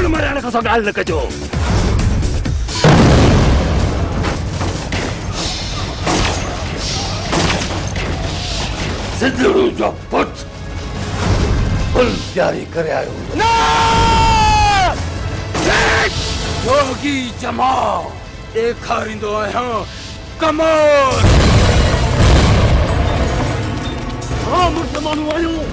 माण्हू मरण खां ॻाल्हि न कजो। सिद्धड़ू जो पुट फुल तैयारी करे आयो। जोगी जमाल ॾेखारींदो आहियां कमाल। हाँ मुर्द माण्हू आहियूं।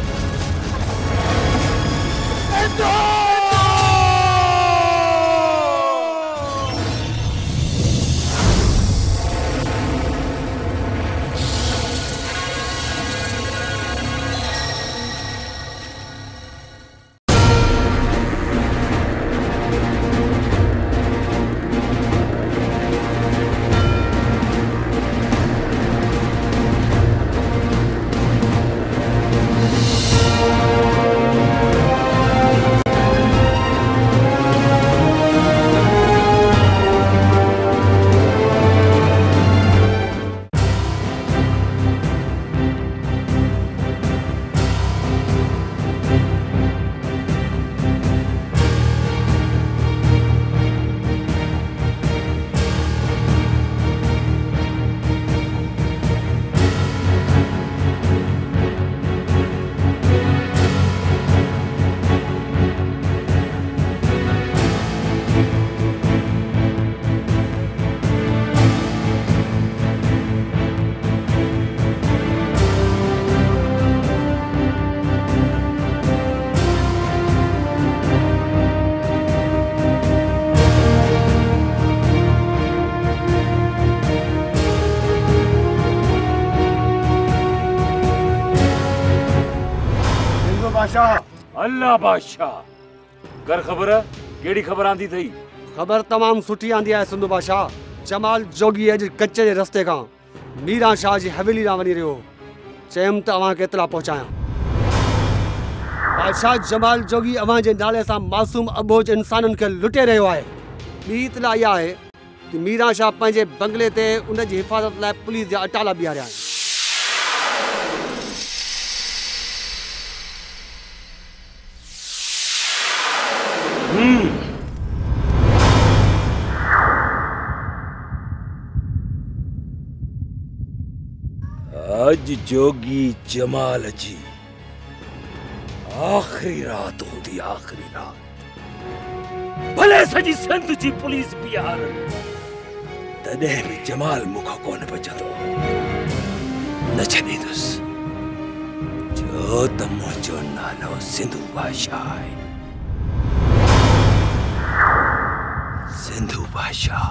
अल्लाह बादशाह कर खबर केड़ी खबर आंदी थई? खबर तमाम सुठी आंदी है सिंधु बादशाह। जमाल जोगी अज कच्चे जे रस्ते का मीरा शाह जी हवेली ला वनी रहो। चयम त अवां के इतला पहुंचाया। बादशाह जमाल जोगी अवां जे नाले सा मासूम अबोज इंसानन के लुटे रहो है। बी इतला या है कि मीरा शाह पंहिंजे बंगले ते उन जी हिफाजत लाइ पुलिस जा अटाला बीहारिया आहिनि। आज जोगी जमाल जी आखिरी रात होंदी। आखिरी रात भले सजी सिंध जी पुलिस बिहार तॾहिं भी जमाल मुखा कोन बचंदो। न छॾींदुस जो त मुंहिंजो नालो सिंधु बादशाह आहे। सिंधु बादशाह।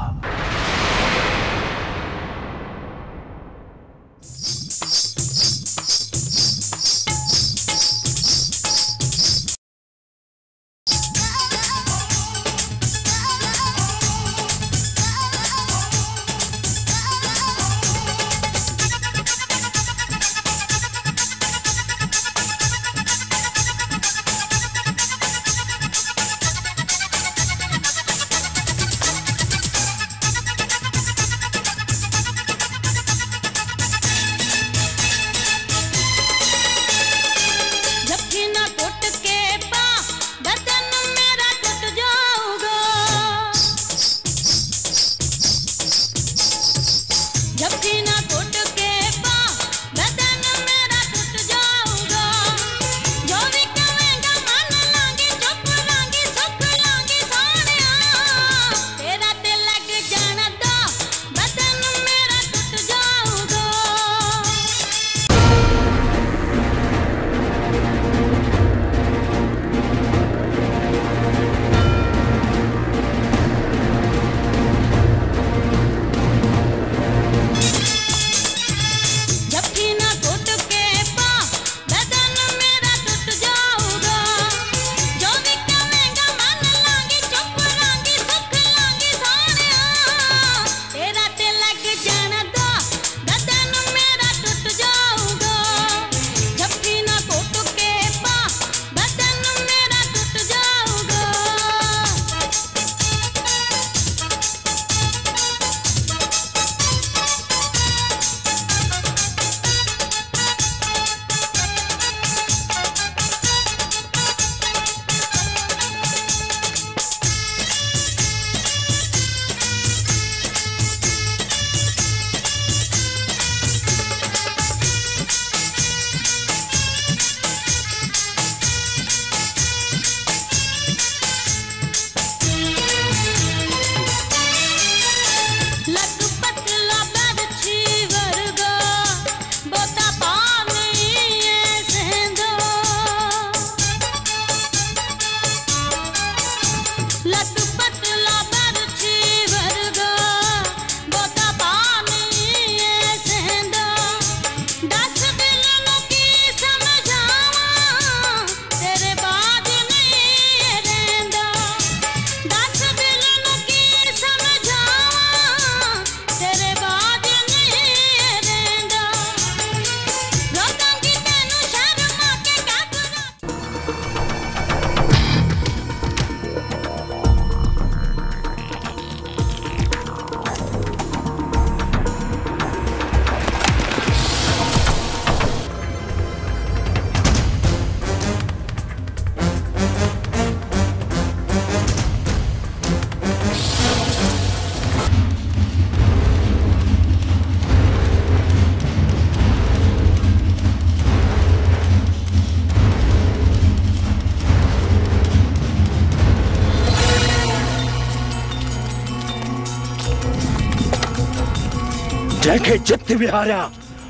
जंहिंखे जित विहारिया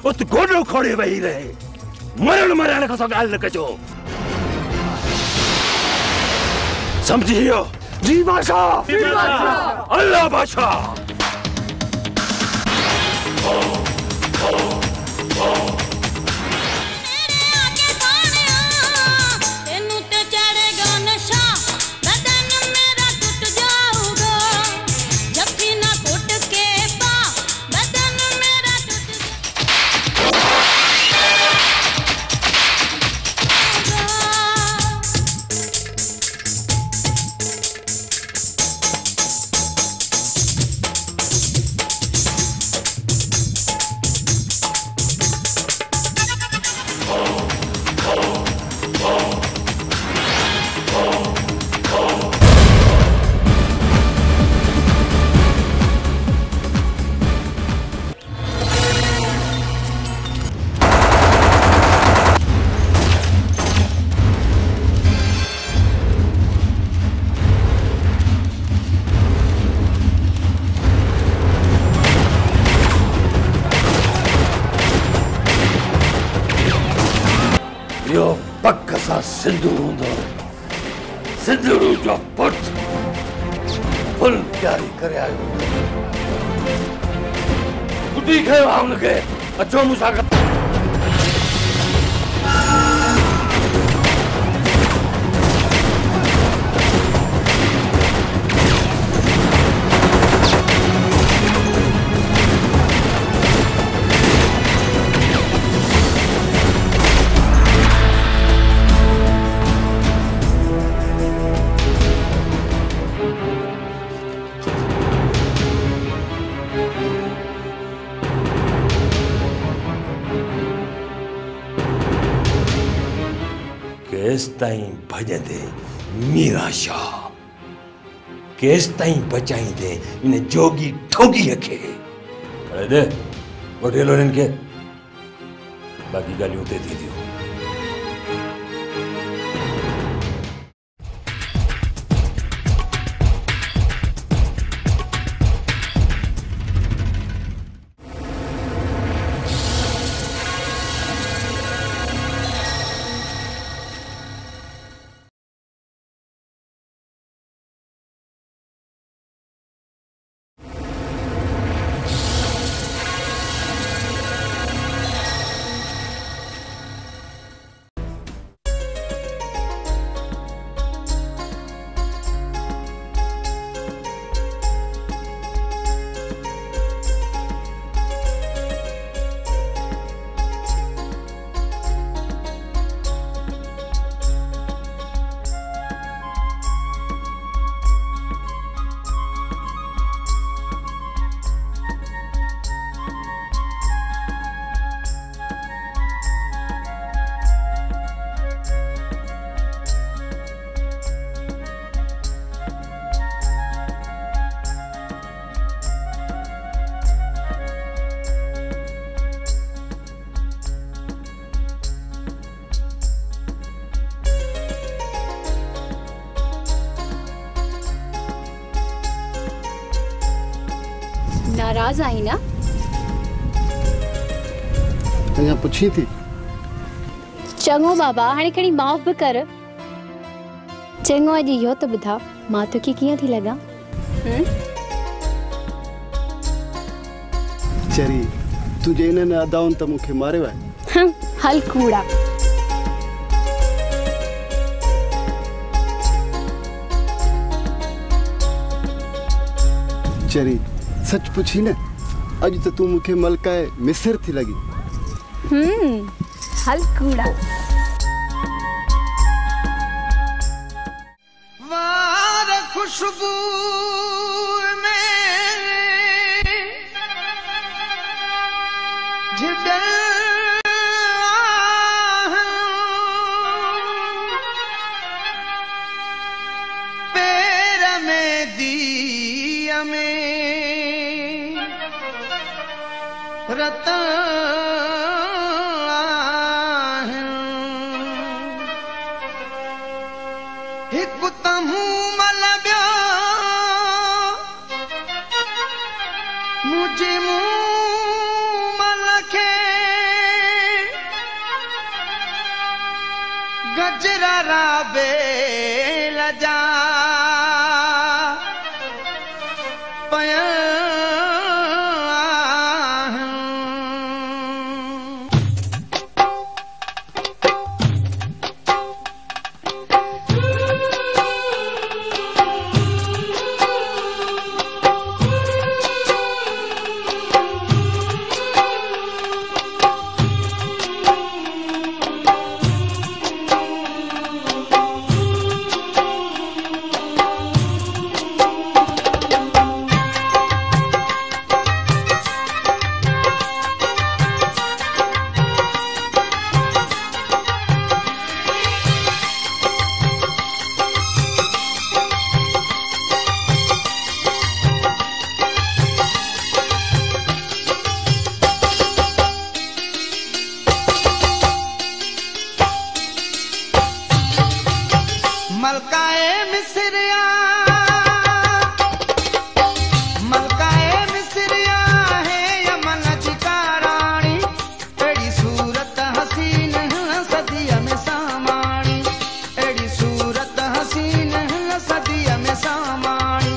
उत गोॾो खोड़े वेही रहे मरण खां ॻाल्हि न कजो समझी वियो जी बादशाह अल्लाह बादशाह सिंदूर जो पुट फुल तैयारी करे आयो ॿुधी खयो आहे हुनखे अचो मूंसां गॾु केस ताईं भॼंदे मीरा शाह केस ताईं बचाईंदे इन जोगी ठोगीअ खे अरे दे वठी हलो हिननि खे बाक़ी ॻाल्हियूं हुते थींदियूं नाराज आई ना तंहिं पुछी थी चङो बाबा हाणे खणी माफ़ भी कर चङो अॼु इहो त ॿुधा मां तो की किया थी लगा चरी तुझे इन्हनि अदाउनि त मूंखे मारियो आहे। हल कूड़ा। चरी सच पुछी न अज तो तू मूंखे मलकाए मिसर थी लगी। हल कूड़ा। वार खुशबू में जिदर पैर में दिया में रतन हिकु तमू मलबियो मुझे मुंह मलखे गजरा राबे लजा पया मलकाए मिसरिया है यमन जी का रानी एड़ी सूरत हसीन सदिया में सामानी एड़ी सूरत हसीन सदिया में सामानी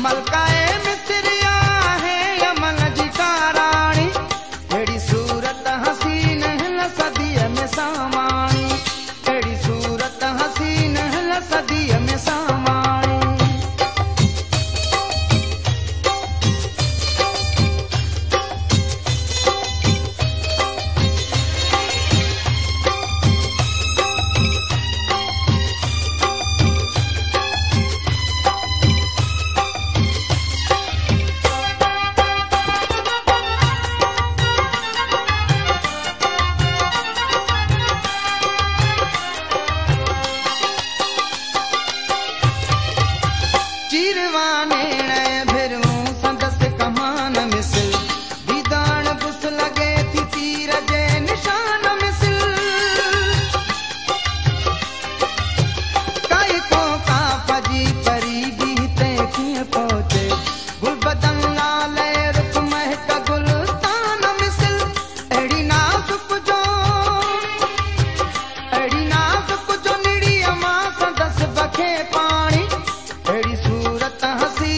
मलकाए मिसरिया है यमन जी का रानी एड़ी सूरत हसीन सदिया में सामानी एड़ी सूरत हसीन सदिया में सामानी चिरवाने फिर संदस कमान मिसल दीदान बुस लगे थी तीर जे निशान मिसल काई को का फजी परी बीते किए पहुंचे गुल बदन लाल रुख महक गुलस्तान मिसल एड़ी नाजुक जो निड़ी अमा संदस बखे पानी एड़ी सूरत हसी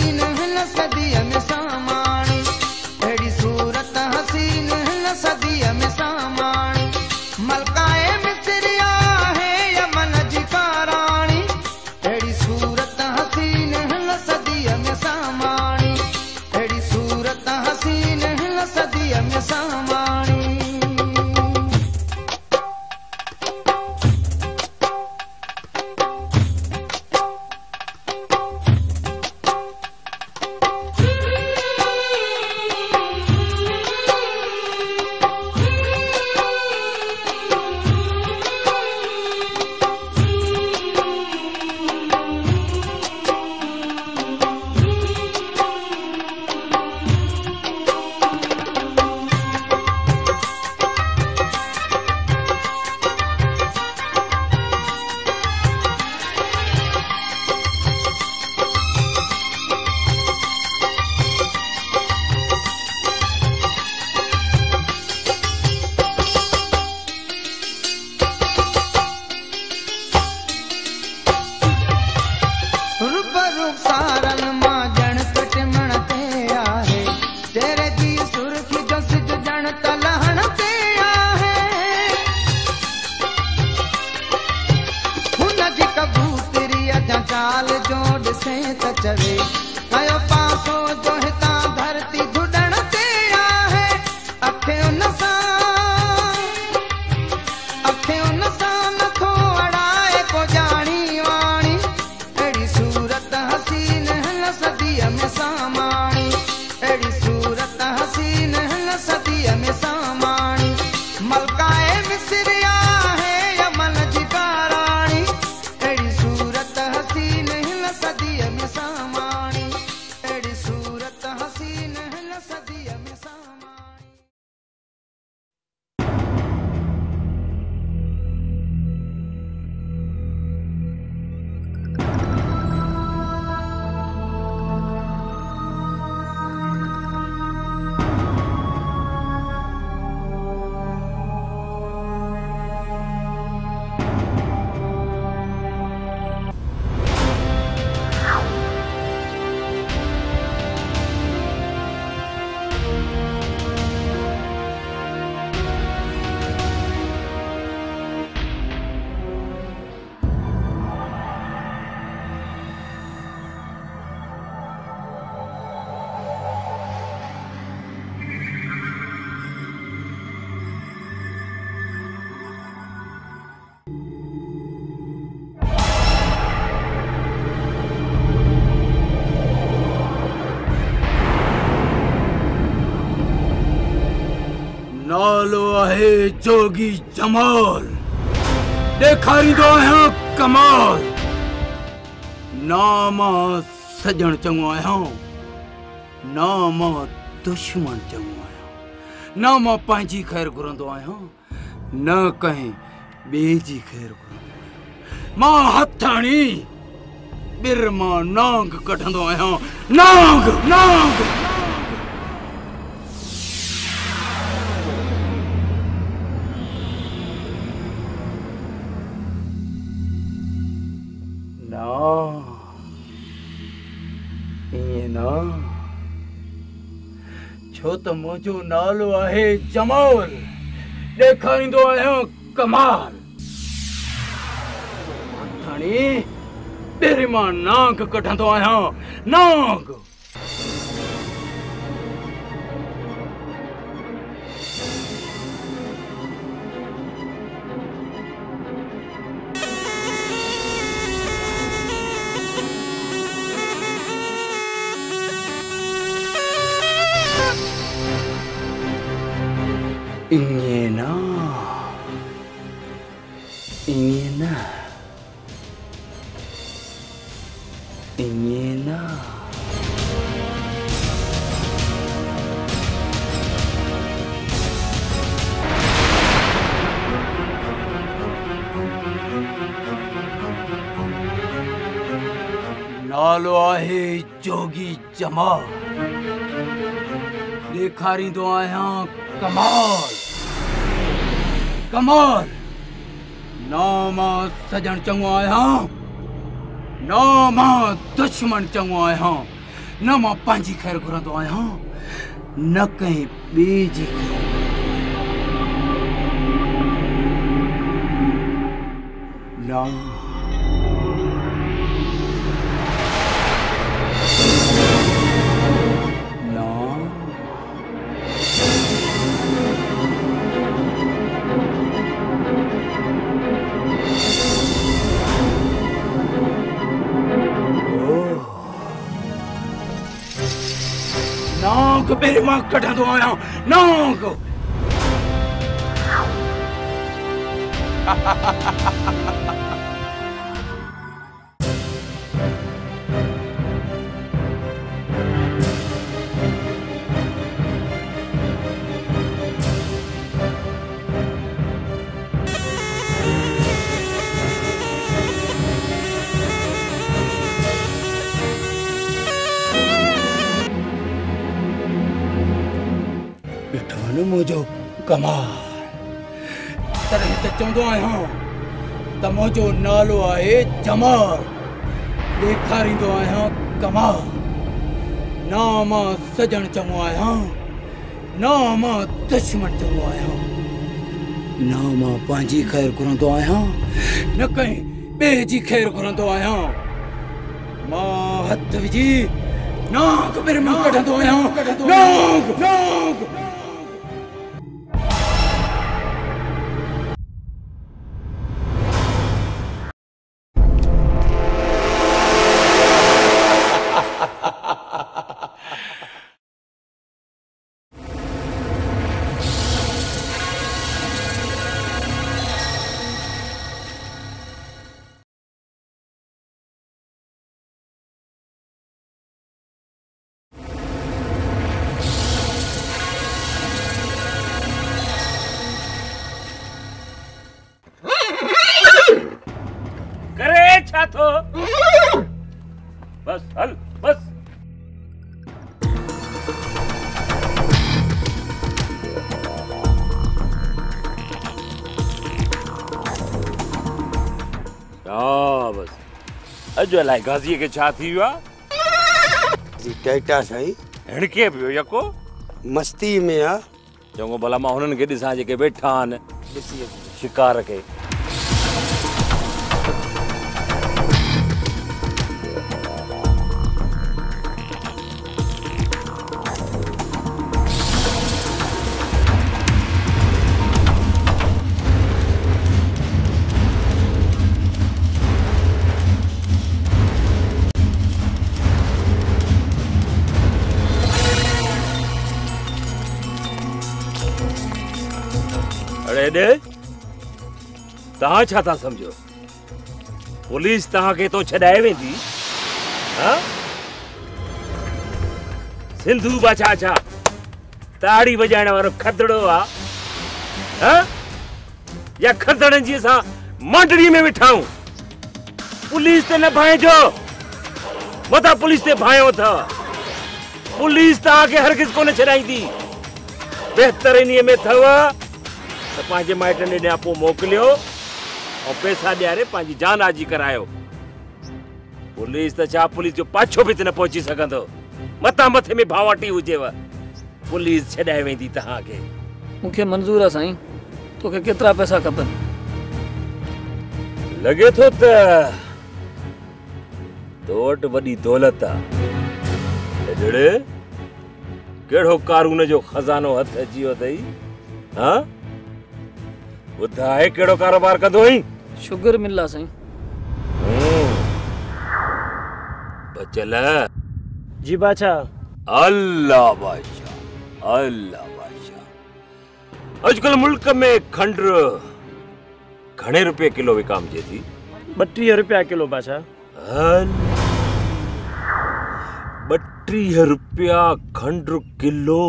ॾिसे त चवे कयो पासो जो हितां धरती धुॾण ते आहे अखियुनि सां नथो अड़ाए को ॼाणी वाणी अहिड़ी सूरत हसीन हिन सदीअ में सामाणी अहिड़ी सूरत हसीन हिन सदीअ में सामाणी मलकाए मिसरिया है यमन जी काराणी अहिड़ी सूरत हसीन हिन सदीअ में सामाणी अहिड़ी सूरत हसीन हिन सदीअ में सामाणी नालो आहे जोगी जमाल ॾेखारींदो आहियां कमाल ना मां सजण चङो आहियां ना मां दुश्मन चङो आहियां ना मां पंहिंजी ख़ैर घुरंदो आहियां न कंहिं ॿिए जी ख़ैर घुरंदो आहियां मां हथाणी ॿिर मां नांग कढंदो आहियां नांग नांग छो त मुंहिंजो नालो आहे जमाल ॾेखारींदो आहियां कमाल हथाणी ॿिर मां नांग कढंदो आहियां नांग ingin नालो आहे जोगी जमाल ॾेखारींदो आहियां कमाल कमाल ना मां सजण चङो आहियां ना मां दुश्मन चङो आहियां न मां पंहिंजी ख़ैर घुरंदो आहियां न कंहिं ॿिए जी ना नांग ॿिर मां कढंदो आहियां नांग मुझो कमाल तॾहिं त चवंदो आहियां त मुंहिंजो नालो आहे जमाल ॾेखारींदो आहियां कमाल ना मां सजण चङो आहियां ना मां दुश्मन चङो आहियां ना मां पंहिंजी ख़ैर घुरंदो आहियां न कंहिं ॿिए जी ख़ैर घुरंदो आहियां मां हथाणी ॿिर मां नांग कढंदो आहियां नांग ना मां सजण चङो आहियां ना मां दुश्मन चङो आहियां न कंहिं ॿिए जी ख़ैर घुरंदो आहियां मां हथ विझी नाग मेरे मुंह कढंदो आहियां। नाग नाग बस हल बस। बस अॼु अलाए गाज़ीअ खे छा थी वियो आहे। जी टेटा साईं हिणके पियो यको मस्ती में आ। चङो भला मां हुननि खे ॾिसां जेके वेठा आहिनि शिकार खे। तव्हां छा था समझो पुलिस तव्हांखे तो छॾाए वेंदी? सिंधू बाछा छा ताड़ी वॼाइण वारो खदड़ो आहे या खदड़नि जी असां मांडड़ी में वेठाऊं? पुलिस ते न भाइजो, मता पुलिस ते भायो अथव। पुलिस तव्हांखे हरगिज़ कोन छॾाईंदी। बहितर इन्हीअ में अथव त पंहिंजे माइटनि ॾांहुं पोइ मोकिलियो ऐं पैसा ॾियारे पंहिंजी जान आजी करायो। पुलिस त छा पुलिस जो पाछो बि त न पहुची सघंदो। मथां मथे में भावाटी हुजेव पुलिस छॾाए वेंदी तव्हांखे। मूंखे मंज़ूर आहे साईं। तोखे केतिरा पैसा खपनि? लॻे थो त तो वटि वॾी दौलत आहे। जड़े कहिड़ो कारून जो खज़ानो हथ अची वियो अथई? ॿुधाए कहिड़ो कारोबार कंदो आहीं? शुगर मिल आहे साईं। बचल जी बादशाह। अल्लाह बादशाह, अल्लाह बादशाह। अॼुकल्ह मुल्क में खंड घणे रुपए किलो विकामजे थी? 32 रुपया किलो बादशाह। 32 रुपया खंड किलो?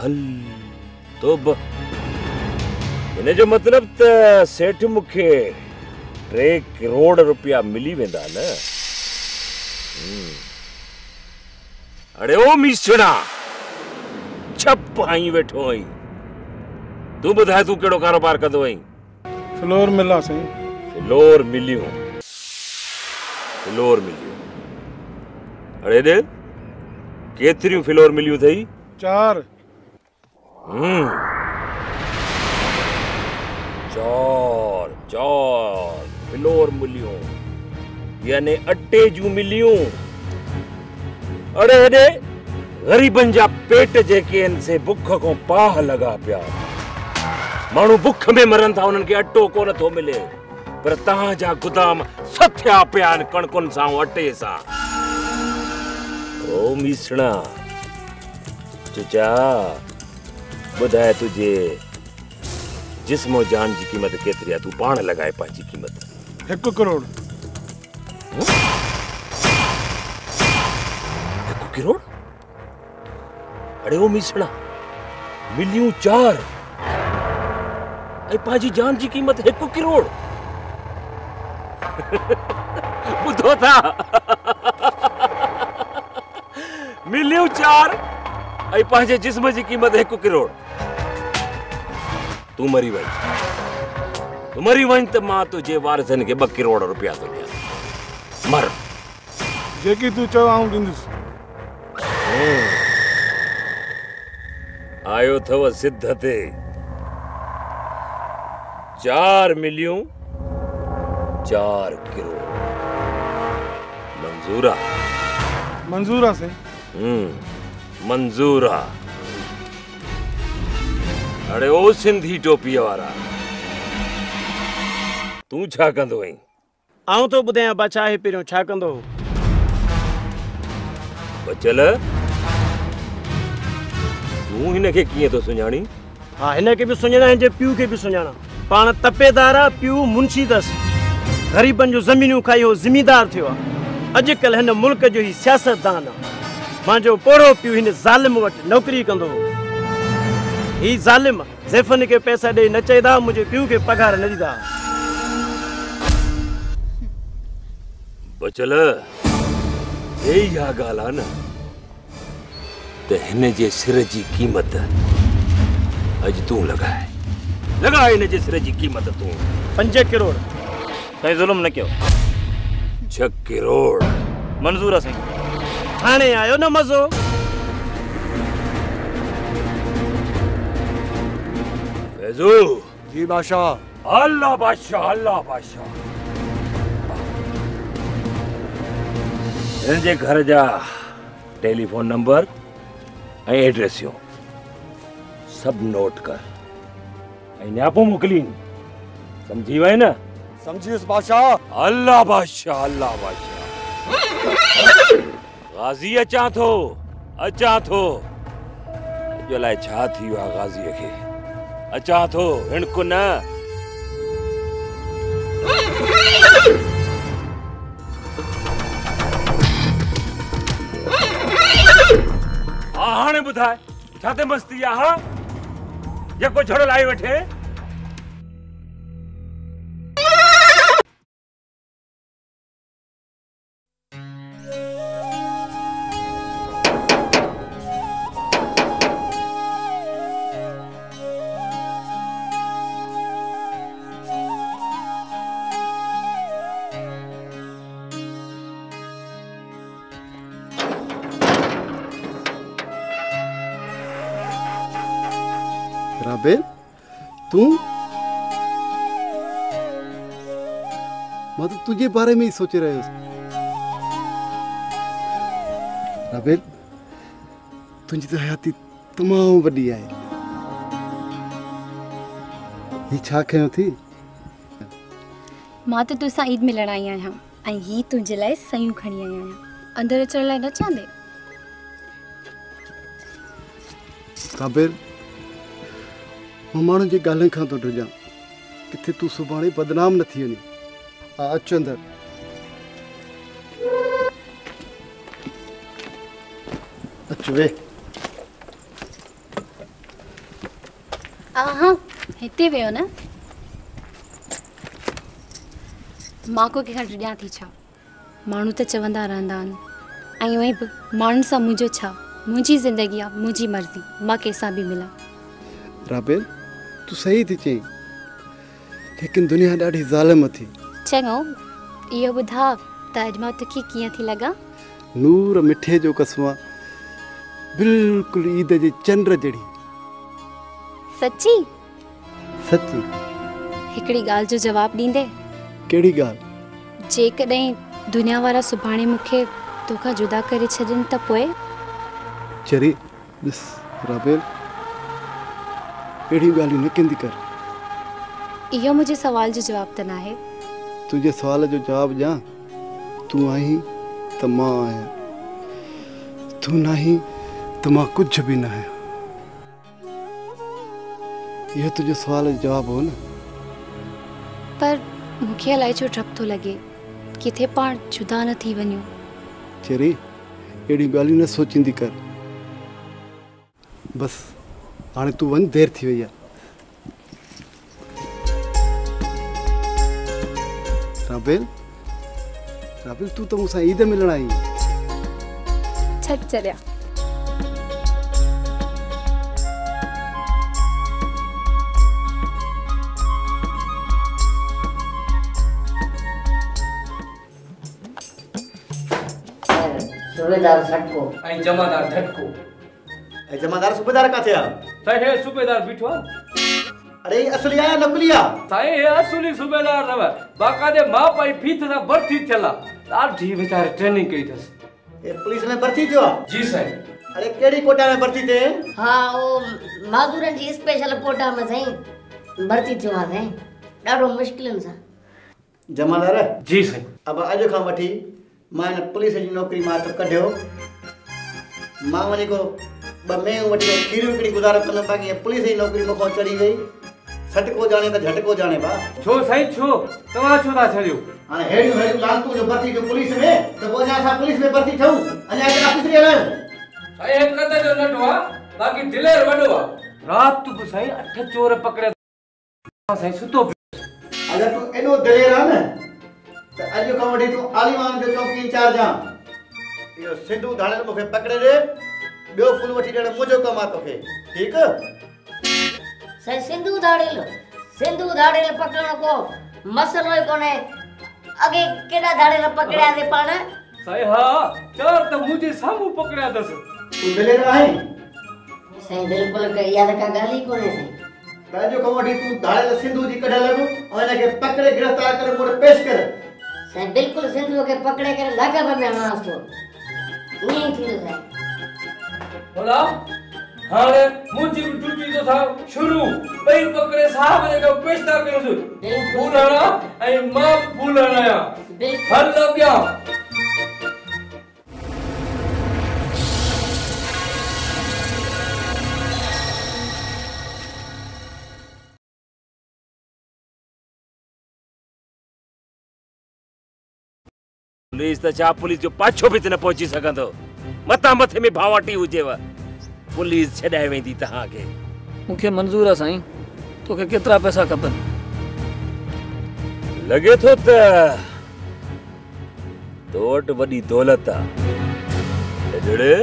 हल तो इन जो मतलब त सेठ मूंखे 3 करोड़ रुपया मिली वेंदा न? अरे ओ मिसड़ा छप आई वेठो आई। तू ॿुधाए तू कहिड़ो कारोबार कंदो आहीं? फ्लोर मिल आहे साईं। फ्लोर मिलियूं, फ्लोर मिलियूं। अरे दे केतिरियूं फ्लोर मिलियूं अथई? 4। 4 फ्लोर मिलियूं यानी अटे जूं मिलियूं। अड़े हेॾे ग़रीबनि जा पेट जेके आहिनि से बुख खां पाह लॻा पिया। माण्हू बुख में मरनि था, उन्हनि खे अटो कोन थो मिले। पर तव्हांजा गुदाम सथिया पिया आहिनि कणकुनि सां अटे सां। ओ मिसणा चचा ॿुधाए तुंहिंजे जिस्म जान जी क़ीमत केतिरी आहे? तू पाण लॻाए पंहिंजी क़ीमत। 1 करोड़। 1 करोड़? अड़े ओ मिसणा मिलियूं 4 ऐं पंहिंजी जान जी क़ीमत 1 करोड़। ॿुधो था? मिलियूं 4 ऐं पंहिंजे जिस्म जी क़ीमत 1 करोड़। तू मरी वञ, तू मरी वञ त मां तुंहिंजे वारिसनि खे 2 करोड़ रुपया थो ॾियां। मर। जेकी तू चओ आऊं ॾींदुसि। आयो अथव सिद्ध ते। 4 मिलियूं 4 करोड़। मंजूरा मंजूर आहे साईं। मंजूरा। अड़े ओ सिंधी टोपीअ वारा, तूं छा कंदो आहीं? आऊं तो ॿुधायां बादशाह हे पहिरियों छा कंदो हो। बचल, तूं हिन खे कीअं थो सुञाणी? हाँ, हिन खे बि सुञाणा, हिन जे पीउ खे बि सुञाणा। पाण तपेदार आहे, पीउ मुंशी अथसि। ग़रीबनि जो ज़मीनूं खाई हो ज़मींदार थियो आहे। अॼुकल्ह हिन मुल्क जो ही सियासतदान आहे। मुंहिंजो पोड़ो पीउ हिन ज़ालिम वटि नौकरी कंदो हो। ही ज़ालिम ज़ैफ़नि खे पैसा ॾेई नचाईंदा, मुंहिंजे पीउ खे पघार न ॾींदा। बचल, इहा ॻाल्हि आहे न त हिन जे सिर जी क़ीमत अॼु तूं लॻाए। लॻाए हिन जे सिर जी क़ीमत तूं। 5 करोड़। साईं ज़ुल्म न कयो। 6 करोड़ मंज़ूर आहे साईं। हाणे आयो न मज़ो। फैज़ू। जी बादशाह। अल्लाह बादशाह, अल्लाह बादशाह। हिन जे घर जा टेलीफोन नंबर ऐं एड्रेसियूं सभु नोट कर ऐं न्यापो मोकिलीं। समझी वई न? समझियुसि बादशाह। अल्लाह बादशाह, अल्लाह बादशाह। गाज़ी अचां थो, अचां थो। अॼु अलाए छा थी वियो आहे गाज़ीअ खे। अचां थो, हिणकु न। हाणे ॿुधाए छा ते मस्ती आहे? हा, जेको झड़ लाई वठे। राबेल, तू? मैं तो तुझे बारे में ही सोच रहे हूँ। राबेल, तुझी तो हयाती तमाम वडी है। ये छा कयो थी? मां तो तुसां ईद मिलण आई आहियां ऐं ही तुंहिंजे लाइ सयूं खणी आई आहियां। अंदरि अचण लाइ न चाहींदे? राबेल, मां माण्हुनि जे ॻाल्हियुनि खां थो ड्रिजां। किथे तूं सुभाणे बदनाम न थी वञे। अच अंदरि। अच वे। हाँ, हिते वियो न। मां को कंहिंखां ड्रिजां थी छा? माण्हू त चवंदा रहंदा आहिनि ऐं उहे बि माण्हुनि सां मुंहिंजो छा? मुंहिंजी ज़िंदगी आहे, मुंहिंजी मर्ज़ी। मां कंहिंसां बि मिलां। राबेल, तू सही थी चई, लेकिन दुनिया ॾाढी ज़ालिम थी। चङो, इहो ॿुधा त अॼु मां तोखे कीअं थी लॻां? नूर मिठे जो कसमा, बिल्कुलु ईद जे चंड जहिड़ी। सची? सची। हिकिड़ी ॻाल्हि जो जवाबु ॾींदे? कहिड़ी ॻाल्हि? जेकॾहिं दुनिया वारा सुभाणे मूंखे तोखां जुदा करे छॾनि त पोइ? चरी, ॾिस राबेल, अहिड़ियूं ॻाल्हियूं न कंदी कर। इहो मुंहिंजे सुवाल जो जवाबु त न आहे। तुंहिंजे सुवाल जो जवाबु ॾियां? तूं आहीं त मां आहियां, तूं न आहीं त मां कुझु बि न आहियां। इहो तुंहिंजे सुवाल जो जवाबु हो न? पर मूंखे अलाए छो डपु थो लॻे किथे पाण जुदा न थी वञूं। चरी, अहिड़ियूं ॻाल्हियूं न सोचींदी कर। बसि हाणे तूं वञ, देरि थी वई आहे। राबेल, राबेल, तूं त मूंसां ईद मिलण आई। छॾ चरिया। सूबेदार सटको ऐं जमादार झटको। ऐं जमादार सूबेदार काथे आहे? साईं हे सूबेदार बीठो आहे। अरे असली आया नकली आहे? साईं हे असली सूबेदार न, बाक़ाइदे माप ऐं फीथ सां भर्ती थियल आहे। ॾाढी वीचारे ट्रेनिंग कई अथसि। ये पुलिस में भर्ती थियो आहे? जी साईं। अरे कहिड़ी कोटा में भर्ती थिए? हाँ वो माज़ूरनि जी स्पेशल कोटा में साईं भर्ती थियो आहे साईं, ॾाढो मुश्किलनि सां। जमादार जी साईं। अब अॼु खां वठी मां हिन पुलिस जी नौकरी मां त कढियो, मां वञी को 2 महीना वठी खीरियूं हिकिड़ी गुज़ारो कंदुमि, बाक़ी पुलिस जी नौकरी मूंखां चढ़ी वई। सटको जाने त झटको जाने बा। छो साईं छो? तव्हां छो था छॾियो? हाणे हेड़ियूं लालतूं जो भर्ती जो पुलिस में त पोइ असां पुलिस में भर्ती थियूं, अञा हिते ऑफिसरी हलायूं। साईं हिकु कद जो नंढो आहे, बाक़ी दिलेर वॾो आहे। राति बि साईं 8 चोर पकड़िया साईं सुतो पियो। अगरि तूं एॾो दिलेर आहे न त अॼु खां वठी तूं आलिमान जो चौकी इंचार्ज आहे। इहो सिंधू धाड़ेल मूंखे पकड़े ॾे, ॿियो फुल वठी ॾियण मुंहिंजो कमु आहे तोखे, ठीकु? साईं सिंधू धाड़ेल पकड़ण को मसलो ई कोन्हे, अॻे केॾा धाड़ेल पकड़ियासीं पाण। साईं हा, 4 त मुंहिंजे साम्हूं पकड़िया अथसि। तूं दिलेर आहीं? साईं बिल्कुलु इहा त का ॻाल्हि ई कोन्हे साईं। त अॼु खां वठी तूं धाड़ेल सिंधू जी कढ लॻ ऐं हिनखे पकड़े गिरफ़्तार करे मूं वटि पेश कर। साईं बिल्कुलु सिंधू खे पकड़े करे लॻ में आणांसि थो, ईअं ई थींदो साईं। भला हाणे मुंहिंजी बि ड्यूटी तो था शुरू, ॿई पकड़े साहब जे को पेश था कयोसि। फूलणा ऐं मां फूलणा आहियां, हल लॻिया। पुलिस त छा पुलिस जो पाछो बि न पहुची सघंदो, मथां मथे में भावाटी हुजेव, पुलिस छॾाए वेंदी तव्हांखे। मूंखे मंज़ूर आहे साईं, तोखे केतिरा पैसा खपनि? लॻे थो त तो वटि वॾी दौलत आहे। एॾड़े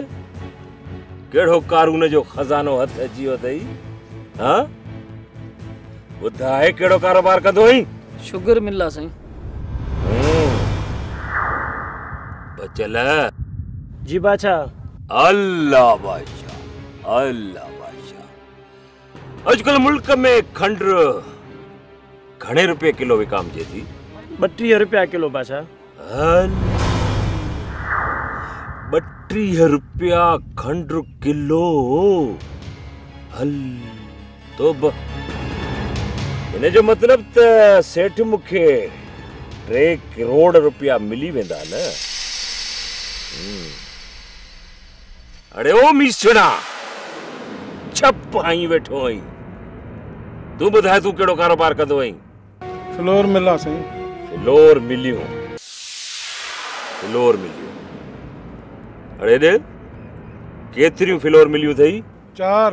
कहिड़ो कारून जो खज़ानो हथ अची वियो अथई? हा ॿुधाए कहिड़ो कारोबार कंदो आहीं? शुगर मिल आहे साईं। बचल जी बादशाह। अल्लाह बादशाह, अल्लाह बादशाह। अॼुकल्ह मुल्क में खंड घणे रुपए किलो विकामजे थी? 32 रुपया किलो बादशाह। 32 रुपया खंड किलो? हल तो इन जो मतलब त सेठ मूंखे 3 करोड़ रुपया मिली वेंदा न? अरे ओ मिसड़ा छप आई वेठो आई, तू ॿुधाए तू कहिड़ो कारोबार कंदो आहीं? फ्लोर मिला साईं। फ्लोर मिलियूं, फ्लोर मिलियूं। अरे दे केतिरियूं फ्लोर मिलियूं अथई? 4।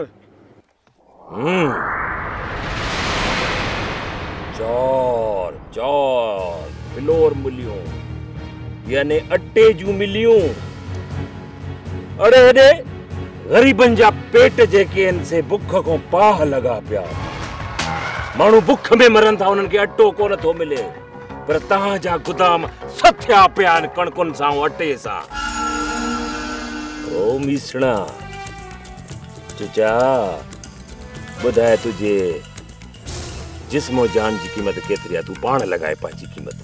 4 फ्लोर मिलियूं, यानी अटे जूं मिलियूं। अड़े हेॾे ग़रीबनि जा पेट जेके आहिनि से बुख खां पाह लॻा पिया, माण्हू बुख में मरनि था, उन्हनि खे अटो कोन थो मिले, पर तव्हांजा गुदाम सथिया पिया आहिनि कणकुनि सां अटे सां। ओ मीसणा चचा ॿुधाए तुंहिंजे जिस्मो जान जी क़ीमत केतिरी आहे? तूं पाण लॻाए पंहिंजी क़ीमत।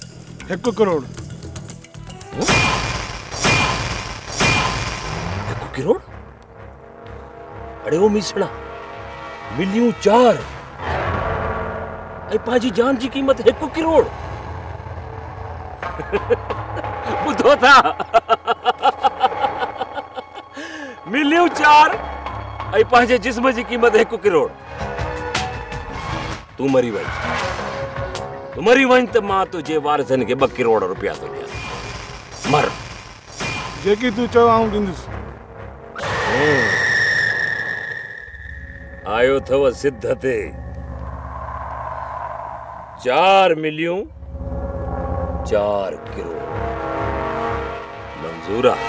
1 करोड़। 1 करोड़? अड़े ओ मिसड़ा मिलियूं 4 ऐं पंहिंजी जान जी क़ीमत 1 करोड़। ॿुधो था? मिलियूं 4 ऐं पंहिंजे जिस्म जी क़ीमत 1 करोड़। तू मरी वञ, तू मरी वञ त मां तुंहिंजे वारिसनि खे 2 करोड़ रुपया थो ॾियां। मर। जेकी तू चओ आऊं ॾींदुसि। आयो अथव सिद्ध ते। 4 मिलियूं 4 करोड़ मंज़ूर आहे?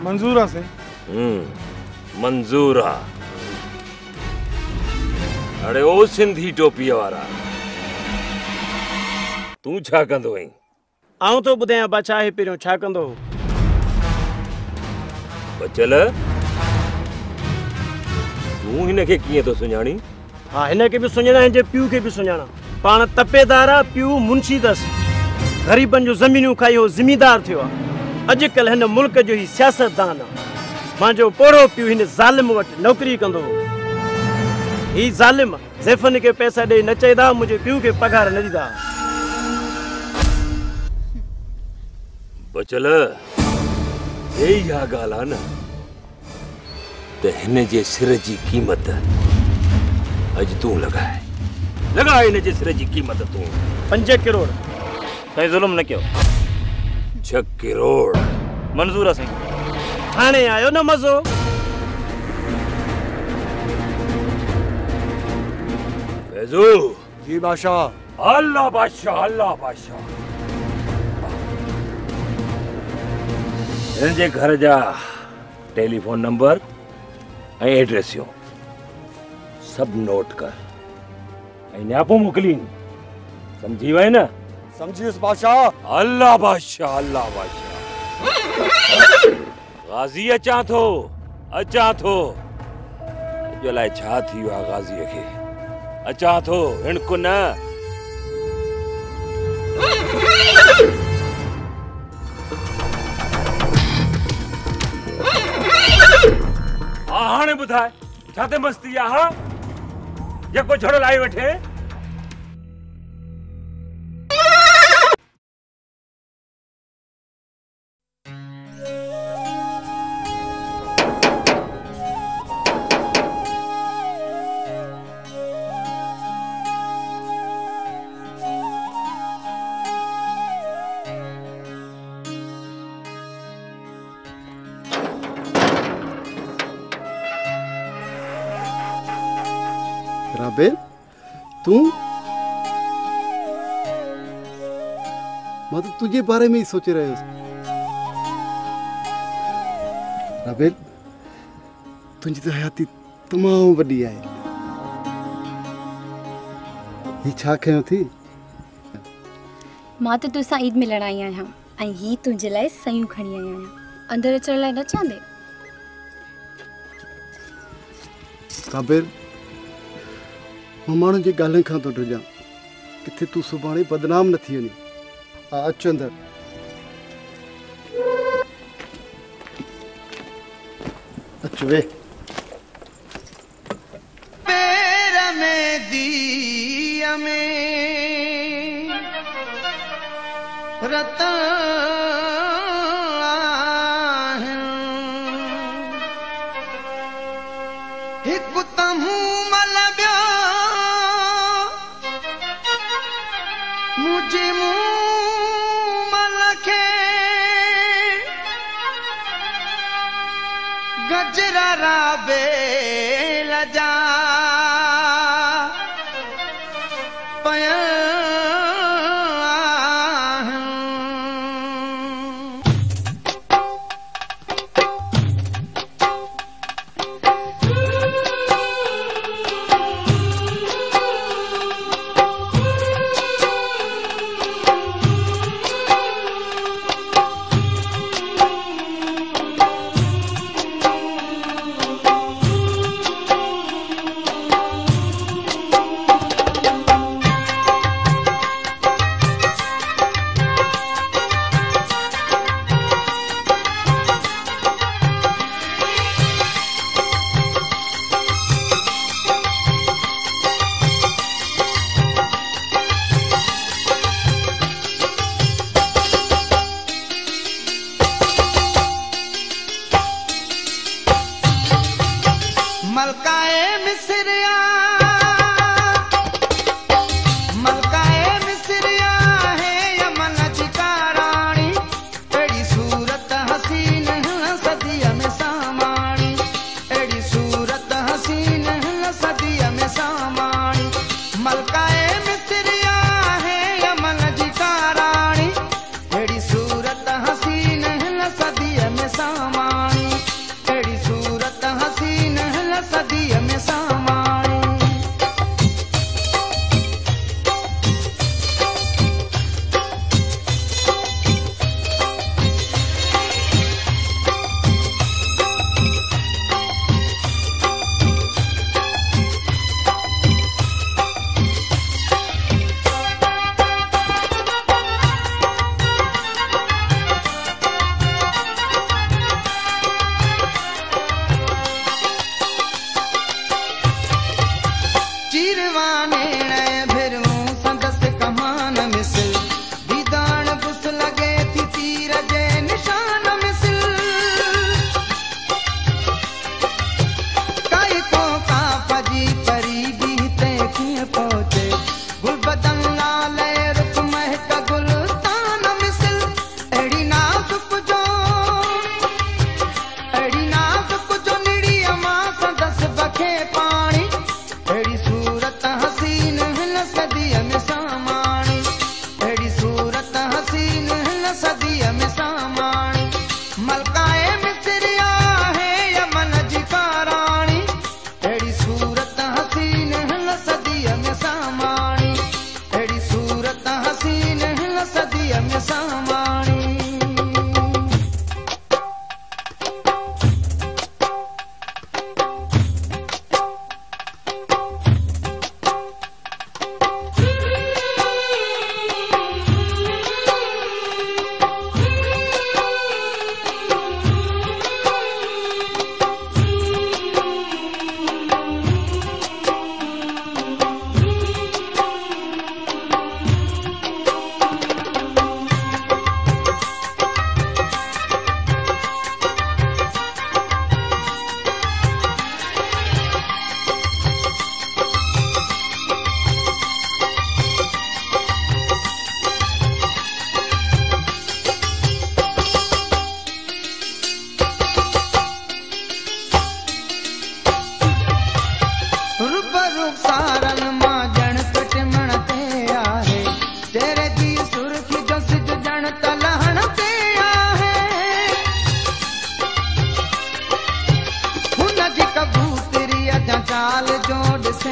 मंज़ूर आहे साईं। मंज़ूर आहे। अड़े ओ सिंधी टोपीअ वारा, तूं छा कंदो आहीं? आऊं तो ॿुधायां बादशाह हे पहिरियों छा कंदो हो। बचल तूं हिनखे कीअं थो सुञाणी? हाँ हिनखे बि सुञाणा, हिन जे पीउ खे बि सुञाणा। पाण तपेदार आहे, पीउ मुंशी अथसि। ग़रीबनि जो ज़मीनूं खाई हो ज़िमीदार थियो आहे। अॼुकल्ह हिन मुल्क जो ही सियासतदान आहे। मुंहिंजो पोड़ो पीउ हिन ज़ालिम वटि नौकरी कंदो हो। ही ज़ालिम ज़ैफ़नि खे पैसा ॾेई न चईदा, मुंहिंजे पीउ खे पघार न ॾींदा। बचल इहा ॻाल्हि आहे न त हिन जे सिर जी क़ीमत अॼु तूं लॻाए हिन जे सिर जी क़ीमत तूं 5 करोड़ साईं ज़ुल्म न कयो। 6 करोड़ मंज़ूर आहे साईं। हाणे आयो न मज़ो। फैज़ू जी बादशाह। अल्लाह बादशाह, अल्लाह बादशाह। हिन जे घर जा टेलीफोन नंबर ऐं एड्रेसियूं सभु नोट कर ऐं न्यापो मोकिलीं। समझी वई न? समझियुसि बादशाह। अल्लाह बादशाह, अल्लाह बादशाह। गाज़ी अचां थो, अचां थो। अॼु अलाए छा थी वियो आहे गाज़ीअ खे। अचां थो, हिणकु न। हाणे ॿुधाए छा ते मस्ती आहे? हा जेको झड़ लाई वठे। राबेल, तू? मैं तो तुझे बारे में ही सोच रहे हूँ। राबेल, तुझी तो हयाती तमाम वडी है। ये छा कयो थी? मां तो तुसां ईद मिलण आई आहियां ऐं ही तुंहिंजे लाइ सयूं खणी आई आहियां। अंदरि अचण लाइ न चाहींदे? काबिर, मां माण्हुनि जे ॻाल्हियुनि खां थो ड्रिजां। किथे तूं सुभाणे बदनाम न थी वञे। अच अंदरि। अच वे। पैर में दिया में रतन हिकु तमू मलबियो मुझे मुंह मलखे गजरा राबे लजा पया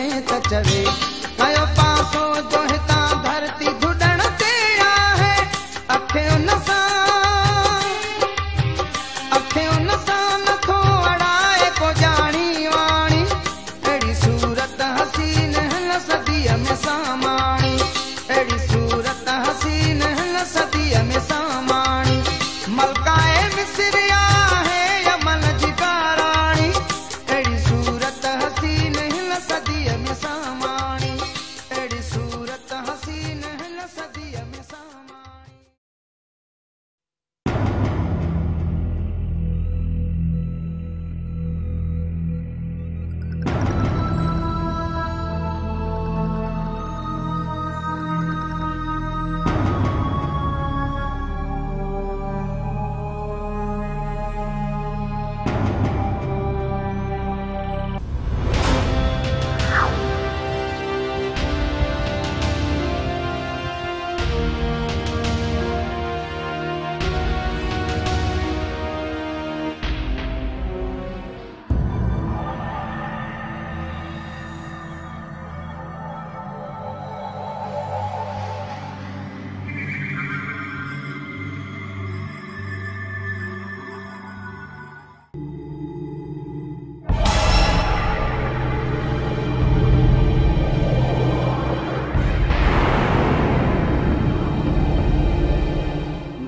में त चवे कयो पासो जो हिता धरती धुडण ते आहे अखे उन सां नथो अड़ाए को जानी वाणी अहिड़ी सूरत हसीन हिन सदीअ में सामाणी अहिड़ी सूरत हसीन हिन सदीअ में सामाणी मलकाए मिसरिया है यमन जी बाराणी अहिड़ी सूरत हसीन हिन सदीअ में सामाणी अहिड़ी सूरत हसीन हिन सदीअ में सामाणी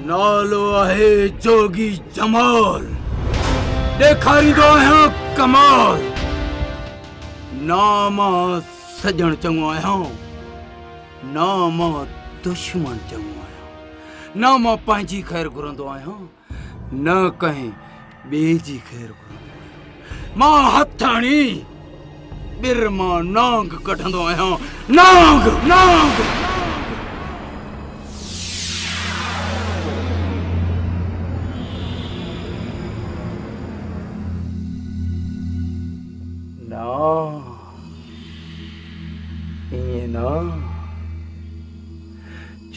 नालो आहे जोगी जमाल ॾेखारींदो आहियां कमाल ना मां सजण चङो आहियां ना मां दुश्मन चङो आहियां ना मां पंहिंजी ख़ैर घुरंदो आहियां न कंहिं ॿिए जी ख़ैर घुरंदो आहियां मां हथाणी ॿिर मां नांग कढंदो आहियां नांग नांग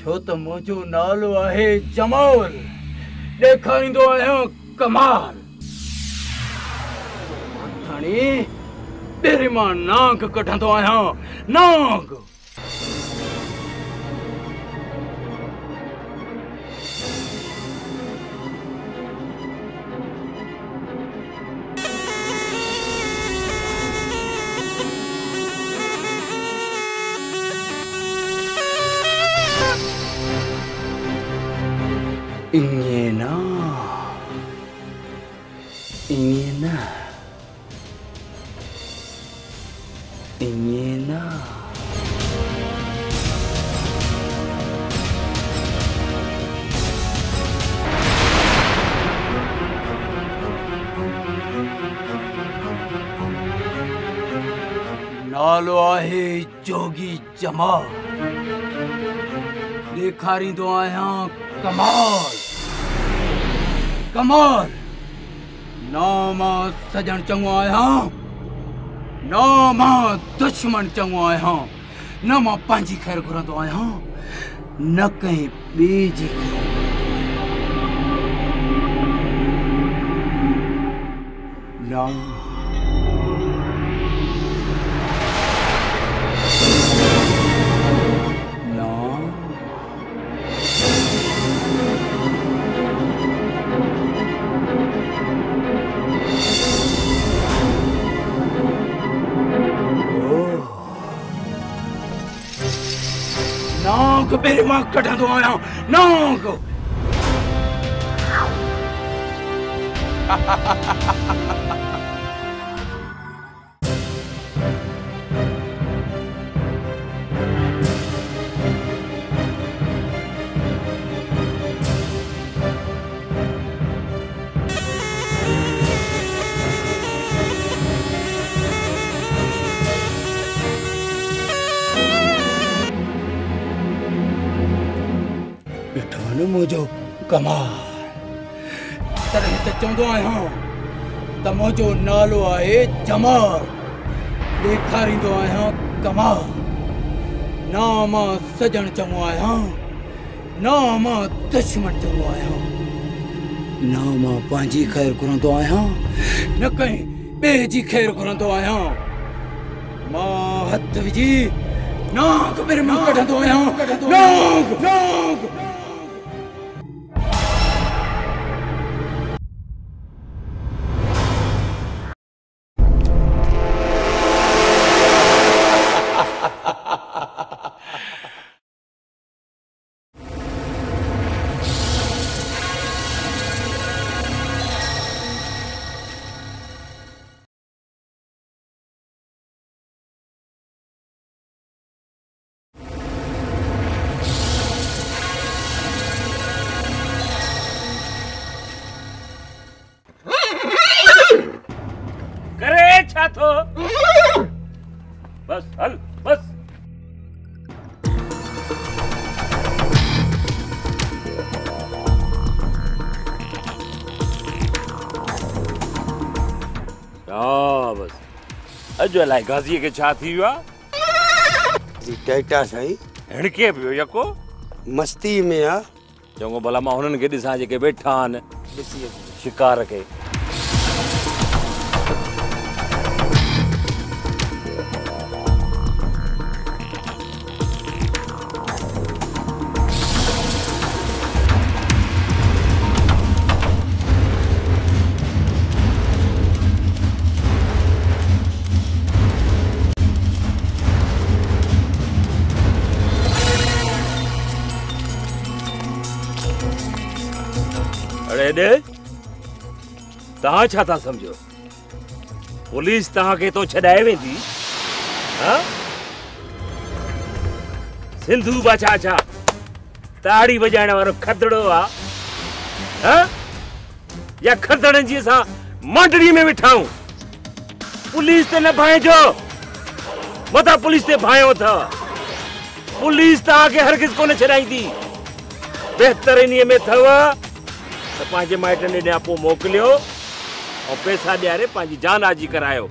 छो त मुंहिंजो नालो आहे जमाल ॾेखारींदो आहियां कमाल हथाणी ॿिर मां नांग कढंदो आहियां नांग Ingin नालो आहे जोगी जमाल ॾेखारींदो आहियां कमाल कमाल ना मां सजण चङो आहियां ना मां दुश्मन चङो आहियां न मां पंहिंजी ख़ैर घुरंदो आहियां न कंहिं ॿिए जी ना नांग ॿिर मां कढंदो आहियां नांग मुंहिंजो कमाल तॾहिं त चवंदो आहियां त मुंहिंजो नालो आहे जमाल ॾेखारींदो आहियां कमाल ना मां सजण चङो आहियां ना मां दुश्मन चङो आहियां ना मां पंहिंजी ख़ैर घुरंदो आहियां न कंहिं ॿिए जी ख़ैर घुरंदो आहियां मां हथ विझी नाग मेरे मुंह कढंदो आहियां। नाग नाग तो बस हल बस। बस अॼु अलाए गाज़ीअ खे छा थी वियो आहे। टेटा साईं हिणके पियो यको मस्ती में आ। चङो भला मां हुननि खे ॾिसां जेके वेठा आहिनि शिकार खे। तव्हां छा था समझो पुलिस तव्हांखे तो छॾाए वेंदी? सिंधू बाछा छा ताड़ी वॼाइण वारो खदड़ो आहे या खदड़नि जी असां मांडड़ी में वेठाऊं? पुलिस ते न भाइजो, मता पुलिस ते भायो था। पुलिस तव्हांखे हरगिज़ कोन छॾाईंदी। बहितर इन्हीअ में अथव त पंहिंजे माइटनि ॾे पोइ मोकिलियो और पैसा ॾियारे पंहिंजी जान आजी करायो।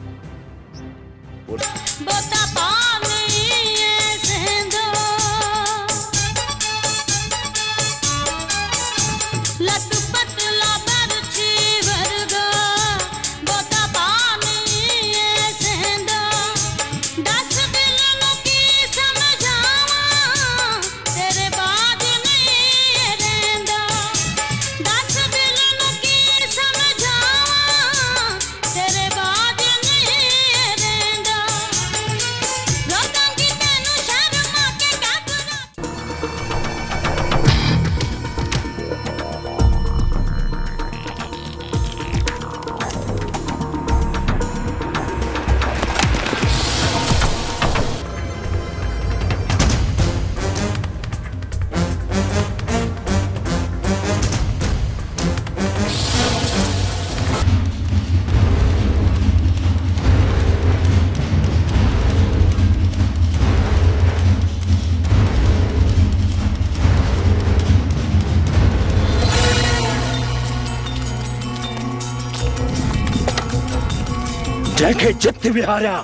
जंहिंखे जित विहारिया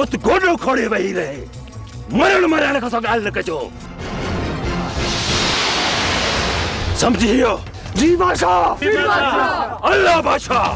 उत गोॾो खोड़े वेही रहे। मरण मरण खां ॻाल्हि न कजो, समझी वियो? जी बादशाह। अल्लाह बादशाह।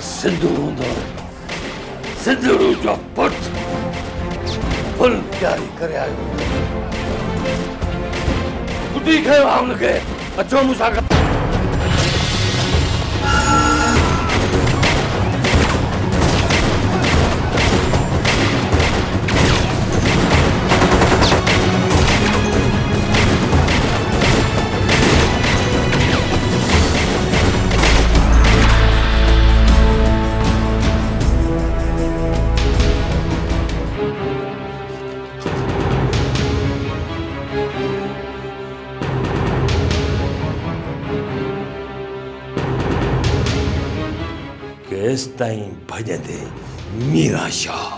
सिंधु हूंदो, सिंधड़ू जो पुट फुल तैयारी करे आयो। ॿुधी खयो हुनखे, अचो मूंसां गॾु। केस ताईं भजंदे मीरा शाह,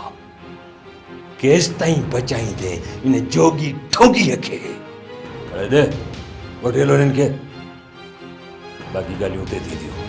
केस ताईं बचाईंदे इन जोगी ठोगीअ खे। अरे दे वठी हलो हिननि खे, बाक़ी ॻाल्हियूं हुते थींदियूं।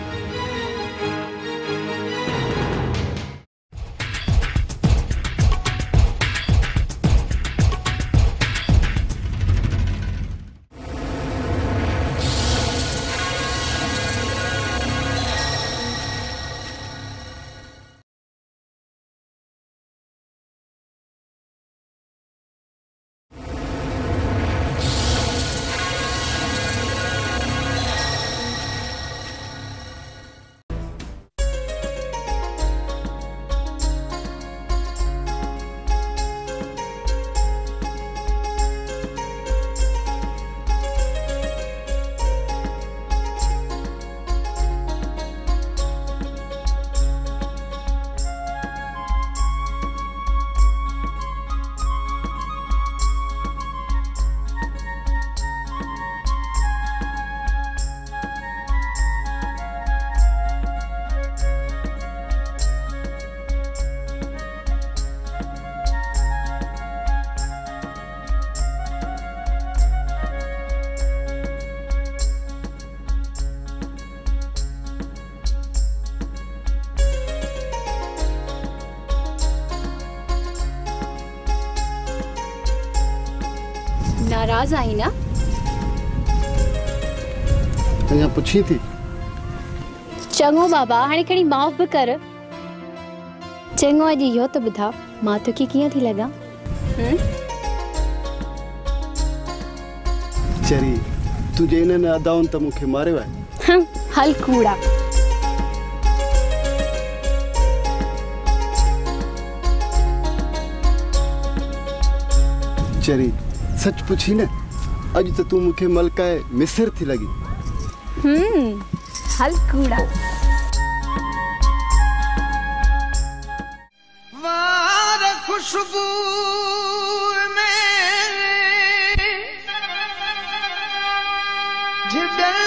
नाराज आई ना? अञा पुछी थी? चङो बाबा, हाणे खणी माफ़ भी कर। चङो अॼु इहो त ॿुधा, मां तोखे कीअं थी लॻां? चरी तुझे इन्हनि अदाउनि त मूंखे मारियो आहे। हल कूड़ा। चरी सच पुछी न, अज तो तू मुखे मलकाए मिस्र थी लगी। हल कूड़ा। वार खुशबू में जिदर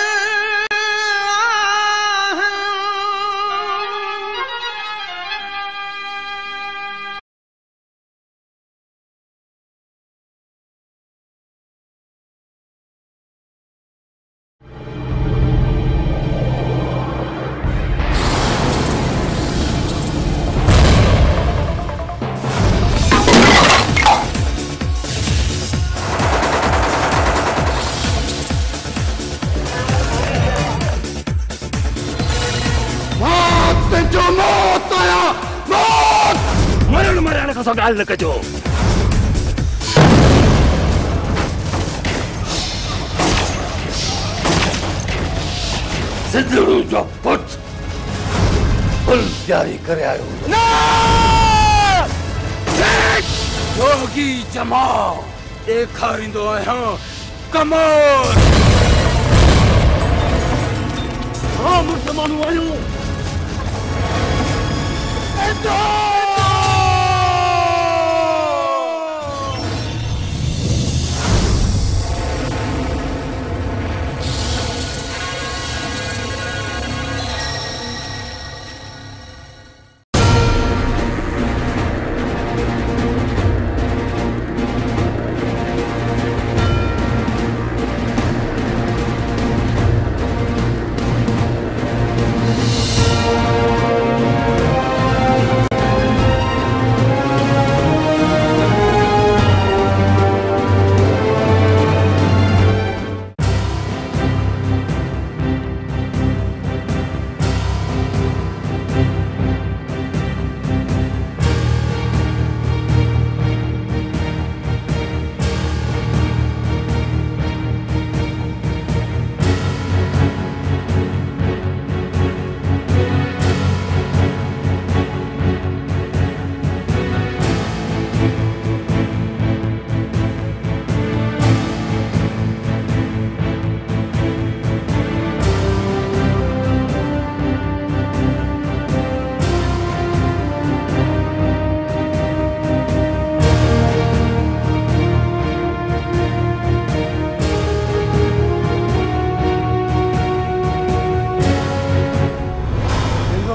ॻाल्हि न कजो। सिद्धड़ू जो पुट फुल तैयारी करे आयो। जोगी जमाल ॾेखारींदो आहियां कमाल। हाँ मुर्द माण्हू आहियूं।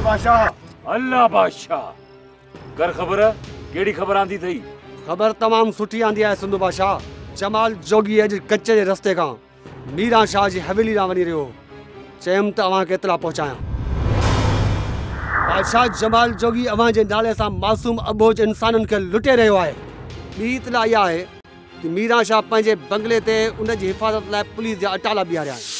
बादशाह अल्लाह बादशाह कर खबर केड़ी खबर आंदी थई? खबर तमाम सुठी आंदी है सिंधु बादशाह। जमाल जोगी अज कच्चे जे रस्ते का मीरा शाह जी हवेली ला वनी रहो। चयम त अवां के इतला पहुंचाया। बादशाह जमाल जोगी अवां जे नाले सां मासूम अबोज इंसानन के लुटे रहो है। बी इतला या है कि मीरा शाह पंहिंजे बंगले ते उन जी हिफाज़त लाइ पुलिस जा अटाला बीहारिया आहिनि।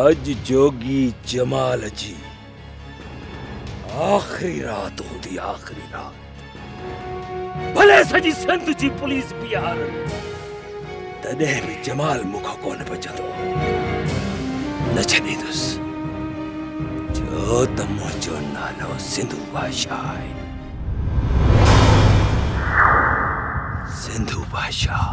आज जोगी जमाल जी आखिरी रात होंदी, आखिरी रात। भले सजी सिंध जी पुलिस बिहार तॾहिं बि जमाल मुखां कोन बचंदो। न छॾींदुसि जो त मुंहिंजो नालो सिंधु बादशाह आहे। सिंधु बादशाह।